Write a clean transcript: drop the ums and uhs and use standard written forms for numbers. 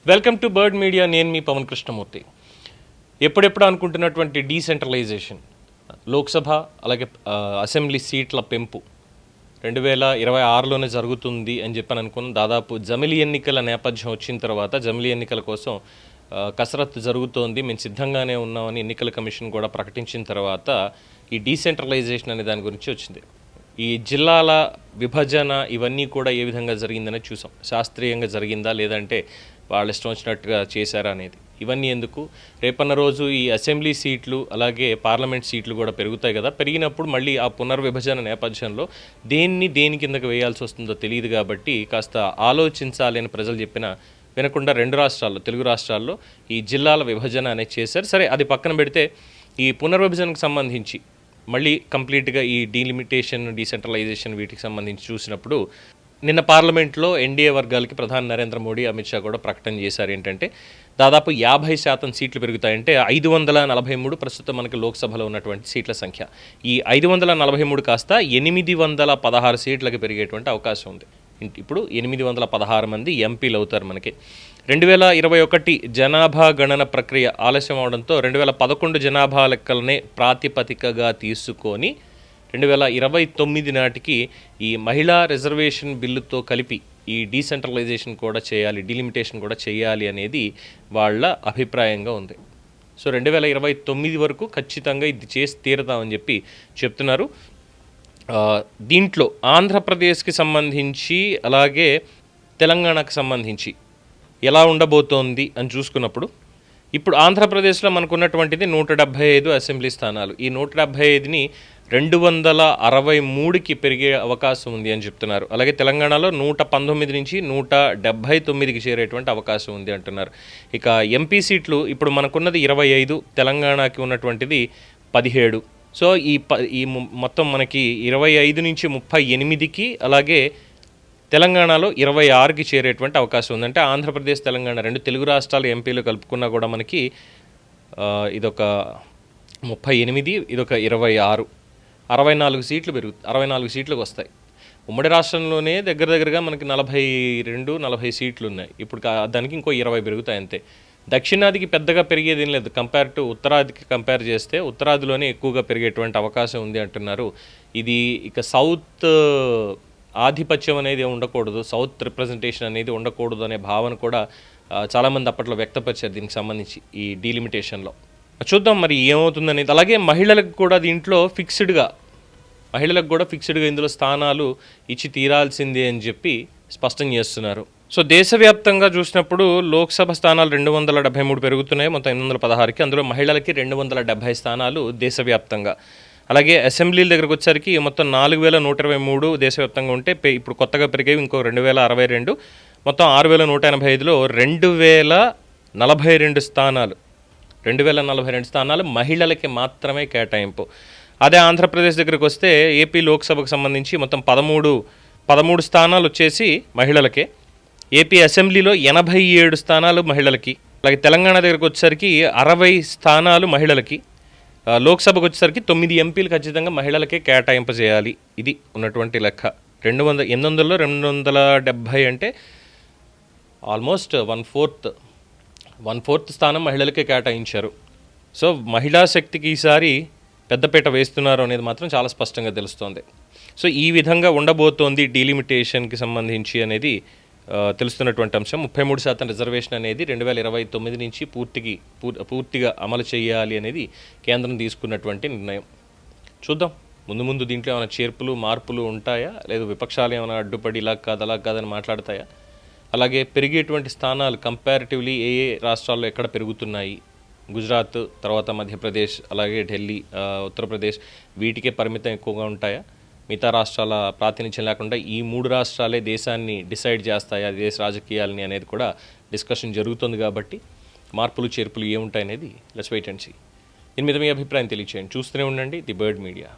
Welcome to bird media. నేను మీ పవన్ కృష్ణమూర్తి. ఎప్పుడెప్పుడు అనుకుంటున్నటువంటి decentralisation, Lok Sabha అలాగే అసెంబ్లీ సీట్ల పెంపు 2026లోనే జరుగుతుంది అని చెప్పని అనుకున్నాం. దాదాపు జమిలీ ఎన్నికల నేపథ్యం వచ్చిన తర్వాత జమిలీ ఎన్నికల కోసం కసరత్తు జరుగుతోంది, మేము సిద్ధంగానే ఉన్నామని ఎన్నికల కమిషన్ కూడా ప్రకటించిన తర్వాత ఈ డీసెంట్రలైజేషన్ అనే దాని గురించి వచ్చింది. ఈ జిల్లాల విభజన ఇవన్నీ కూడా ఏ విధంగా జరిగిందనే చూసాం. శాస్త్రీయంగా జరిగిందా లేదంటే వాళ్ళు ఇష్టం వచ్చినట్టుగా చేశారా అనేది. ఇవన్నీ ఎందుకు, రేపన్న రోజు ఈ అసెంబ్లీ సీట్లు అలాగే పార్లమెంట్ సీట్లు కూడా పెరుగుతాయి కదా. పెరిగినప్పుడు మళ్ళీ ఆ పునర్విభజన నేపథ్యంలో దేని కిందకి వేయాల్సి వస్తుందో తెలియదు కాబట్టి కాస్త ఆలోచించాలి అని ప్రజలు చెప్పినా వినకుండా రెండు రాష్ట్రాల్లో, తెలుగు రాష్ట్రాల్లో ఈ జిల్లాల విభజన అనేది చేశారు. సరే, అది పక్కన పెడితే ఈ పునర్విభజనకు సంబంధించి మళ్ళీ కంప్లీట్గా ఈ డీలిమిటేషన్, డీసెంట్రలైజేషన్ వీటికి సంబంధించి చూసినప్పుడు నిన్న పార్లమెంట్లో ఎన్డీఏ వర్గాలకి ప్రధాని నరేంద్ర మోడీ, అమిత్ షా కూడా ప్రకటన చేశారు. ఏంటంటే దాదాపు 50% సీట్లు పెరుగుతాయంటే 543 ప్రస్తుతం మనకి లోక్సభలో ఉన్నటువంటి సీట్ల సంఖ్య. ఈ 543 కాస్త 816 సీట్లకి పెరిగేటువంటి అవకాశం ఉంది. ఇప్పుడు 816 మంది ఎంపీలు అవుతారు మనకి. 2021 జనాభా గణన ప్రక్రియ ఆలస్యం అవడంతో 2011 జనాభా లెక్కలనే ప్రాతిపదికగా తీసుకొని 2029 నాటికి ఈ మహిళా రిజర్వేషన్ బిల్లుతో కలిపి ఈ డీసెంట్రలైజేషన్ కూడా చేయాలి, డీలిమిటేషన్ కూడా చేయాలి అనేది వాళ్ళ అభిప్రాయంగా ఉంది. సో 2029 వరకు ఖచ్చితంగా ఇది చేసి తీరుతామని చెప్పి చెప్తున్నారు. దీంట్లో ఆంధ్రప్రదేశ్కి సంబంధించి అలాగే తెలంగాణకు సంబంధించి ఎలా ఉండబోతోంది అని చూసుకున్నప్పుడు ఇప్పుడు ఆంధ్రప్రదేశ్లో మనకున్నటువంటిది 175 అసెంబ్లీ స్థానాలు. ఈ 175ని 263కి పెరిగే అవకాశం ఉంది అని చెప్తున్నారు. అలాగే తెలంగాణలో 119 నుంచి 179కి చేరేటువంటి అవకాశం ఉంది అంటున్నారు. ఇక ఎంపీ సీట్లు ఇప్పుడు మనకున్నది 25, తెలంగాణకి ఉన్నటువంటిది 17. సో ఈ మొత్తం మనకి 25 నుంచి 38కి అలాగే తెలంగాణలో 26కి చేరేటువంటి అవకాశం ఉంది. అంటే ఆంధ్రప్రదేశ్, తెలంగాణ రెండు తెలుగు రాష్ట్రాల ఎంపీలు కలుపుకున్నా కూడా మనకి ఇదొక 38, ఇదొక 26, 64 సీట్లు 64 సీట్లకు వస్తాయి. ఉమ్మడి రాష్ట్రంలోనే దగ్గరగా మనకి 42-40 సీట్లు ఉన్నాయి. ఇప్పుడు దానికి ఇంకో 20 పెరుగుతాయి అంతే. దక్షిణాదికి పెద్దగా పెరిగేది ఏం లేదు. కంపేర్ టు ఉత్తరాదికి కంపేర్ చేస్తే ఉత్తరాదిలోనే ఎక్కువగా పెరిగేటువంటి అవకాశం ఉంది అంటున్నారు. ఇది ఇక సౌత్ ఆధిపత్యం అనేది ఉండకూడదు, సౌత్ రిప్రజెంటేషన్ అనేది ఉండకూడదు అనే భావన కూడా చాలామంది అప్పట్లో వ్యక్తపరిచారు దీనికి సంబంధించి ఈ డీలిమిటేషన్లో. చూద్దాం మరి ఏమవుతుందనేది. అలాగే మహిళలకు కూడా దీంట్లో ఫిక్స్డ్గా ఇందులో స్థానాలు ఇచ్చి తీరాల్సిందే అని చెప్పి స్పష్టం చేస్తున్నారు. సో దేశవ్యాప్తంగా చూసినప్పుడు లోక్సభ స్థానాలు 273 పెరుగుతున్నాయి, మొత్తం 816కి. అందులో మహిళలకి 270 స్థానాలు దేశవ్యాప్తంగా. అలాగే అసెంబ్లీల దగ్గరకు వచ్చేసరికి మొత్తం 4123 దేశవ్యాప్తంగా ఉంటే ఇప్పుడు కొత్తగా పెరిగేవి ఇంకో 2062, మొత్తం 6185లో 2042 స్థానాలు 2042 స్థానాలు మహిళలకి మాత్రమే కేటాయింపు. అదే ఆంధ్రప్రదేశ్ దగ్గరకు వస్తే ఏపీ లోక్సభకు సంబంధించి మొత్తం 13 స్థానాలు వచ్చేసి మహిళలకే. ఏపీ అసెంబ్లీలో 87 స్థానాలు మహిళలకి. అలాగే తెలంగాణ దగ్గరకు వచ్చేసరికి 60 స్థానాలు మహిళలకి. లోక్సభకు వచ్చేసరికి 9 ఎంపీలు ఖచ్చితంగా మహిళలకే కేటాయింపు చేయాలి. ఇది ఉన్నటువంటి లెక్క. 800లో 270 అంటే ఆల్మోస్ట్ 1/4 స్థానం మహిళలకే కేటాయించారు. సో మహిళా శక్తికి ఈసారి పెద్దపీట వేస్తున్నారు అనేది మాత్రం చాలా స్పష్టంగా తెలుస్తోంది. సో ఈ విధంగా ఉండబోతోంది డీలిమిటేషన్కి సంబంధించి అనేది తెలుస్తున్నటువంటి అంశం. 33% రిజర్వేషన్ అనేది 2029 నుంచి పూర్తిగా అమలు చేయాలి అనేది కేంద్రం తీసుకున్నటువంటి నిర్ణయం. చూద్దాం ముందు దీంట్లో ఏమైనా చేర్పులు, మార్పులు ఉంటాయా, లేదు విపక్షాలు ఏమైనా అడ్డుపడి ఇలా కాదని మాట్లాడతాయా. అలాగే పెరిగేటువంటి స్థానాలు కంపారిటివ్లీ ఏ రాష్ట్రాల్లో ఎక్కడ పెరుగుతున్నాయి, గుజరాత్ తర్వాత మధ్యప్రదేశ్ అలాగే ఢిల్లీ, ఉత్తరప్రదేశ్ వీటికే పరిమితం ఎక్కువగా ఉంటాయా, మిగతా రాష్ట్రాల ప్రాతినిధ్యం లేకుండా ఈ 3 రాష్ట్రాలే దేశాన్ని డిసైడ్ చేస్తాయా, దేశ రాజకీయాలని అనేది కూడా డిస్కషన్ జరుగుతుంది. కాబట్టి మార్పులు చేర్పులు ఏముంటాయనేది లెట్స్ వెయిట్ అండ్ సీ. దీని మీద మీ అభిప్రాయం తెలియచేయండి. చూస్తూనే ఉండండి ది బర్డ్ మీడియా.